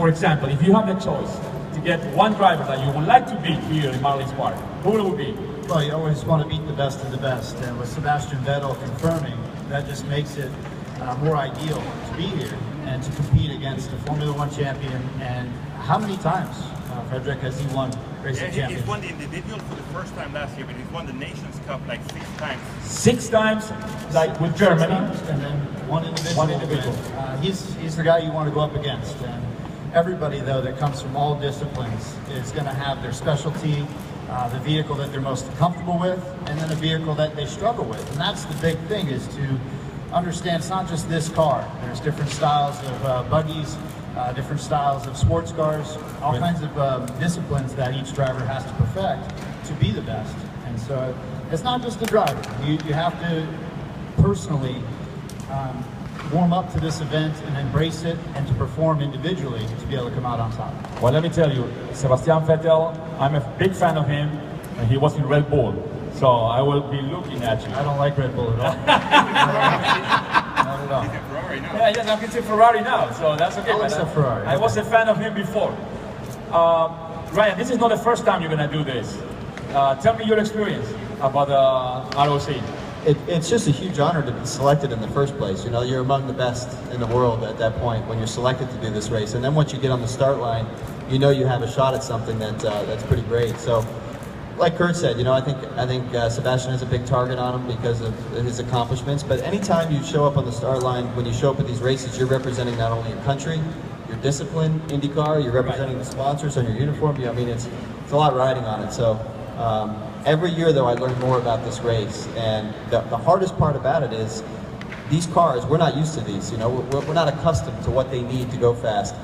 for example, if you have the choice to get one driver that you would like to beat here in Marlins Park, who will it be? Well, you always want to beat the best of the best, and with Sebastian Vettel confirming, that just makes it more ideal to be here and to compete against a Formula One champion. And how many times, Frederick, has he won racing champions? He's won the individual for the first time last year, but he's won the Nations Cup like 6 times. 6 times, like with Germany, and then one individual. He's the guy you want to go up against. And everybody, though, that comes from all disciplines is going to have their specialty, the vehicle that they're most comfortable with, and then a vehicle that they struggle with. And that's the big thing, is to understand it's not just this car. There's different styles of buggies, different styles of sports cars, all kinds of disciplines that each driver has to perfect to be the best. And so it's not just the driver. You have to personally warm up to this event and embrace it, and to perform individually to be able to come out on top. Well, let me tell you, Sebastian Vettel, I'm a big fan of him, and he was in Red Bull, so I will be looking at you. I don't like Red Bull at all. Not at all. He's in Ferrari now. Yeah, yes, I'm in Ferrari now, so that's okay. Ferrari. I was a fan of him before. Ryan, this is not the first time you're going to do this. Tell me your experience about the ROC. It's just a huge honor to be selected in the first place. You know, you're among the best in the world at that point when you're selected to do this race. And then once you get on the start line, you know you have a shot at something that's pretty great. So, like Kurt said, you know, I think Sebastian has a big target on him because of his accomplishments. But anytime you show up on the start line, when you show up at these races, you're representing not only your country, your discipline, IndyCar, you're representing the sponsors on your uniform. I mean, it's a lot riding on it. So. Every year, though, I learn more about this race, and the hardest part about it is these cars, we're not used to these, you know, we're not accustomed to what they need to go fast.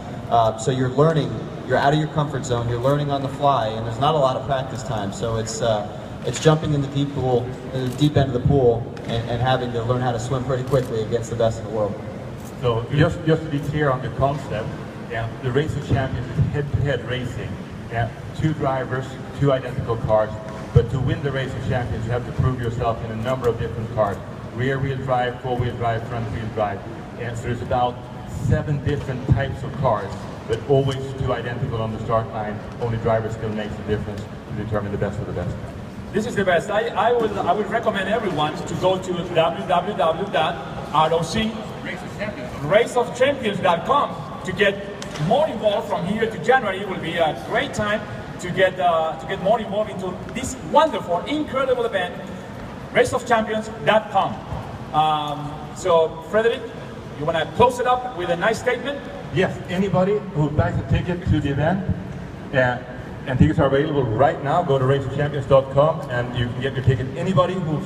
So you're learning, you're out of your comfort zone, you're learning on the fly, and there's not a lot of practice time. So it's jumping in the deep pool, in the deep end of the pool, and having to learn how to swim pretty quickly against the best in the world. So just to be clear on the concept, the Race of Champions is head-to-head racing. 2 drivers, 2 identical cars, but to win the Race of Champions, you have to prove yourself in a number of different cars. Rear-wheel drive, four-wheel drive, front-wheel drive. And so there's about 7 different types of cars, but always 2 identical on the start line. Only driver skill makes the difference to determine the best of the best. This is the best. I would recommend everyone to go to www.raceofchampions.com to get more involved. From here to January. It will be a great time to get more involved into this wonderful, incredible event, raceofchampions.com. So, Frederick, you want to close it up with a nice statement? Yes, anybody who buys a ticket to the event, and tickets are available right now, go to raceofchampions.com and you can get your ticket. Anybody who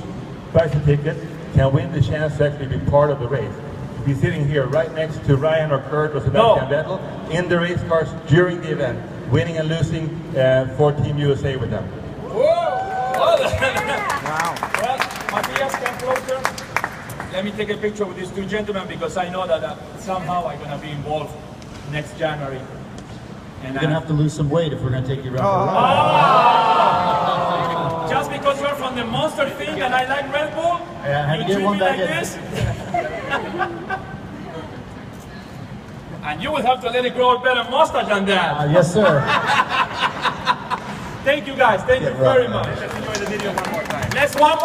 buys a ticket can win the chance to actually be part of the race. To be sitting here right next to Ryan or Kurt or Sebastian Vettel in the race cars during the event, winning and losing for Team USA with them. Whoa! Wow. Well, Matthias, come closer. Let me take a picture with these 2 gentlemen, because I know that somehow I'm going to be involved next January. And You're going to have to lose some weight if we're going to take you around. Oh! Just because you're from the Monster thing and I like Red Bull, you treat me like this? And you will have to let it grow a better mustache than that. Yes, sir. Thank you guys. Thank you very much. Let's enjoy the video one more time. Let's one more.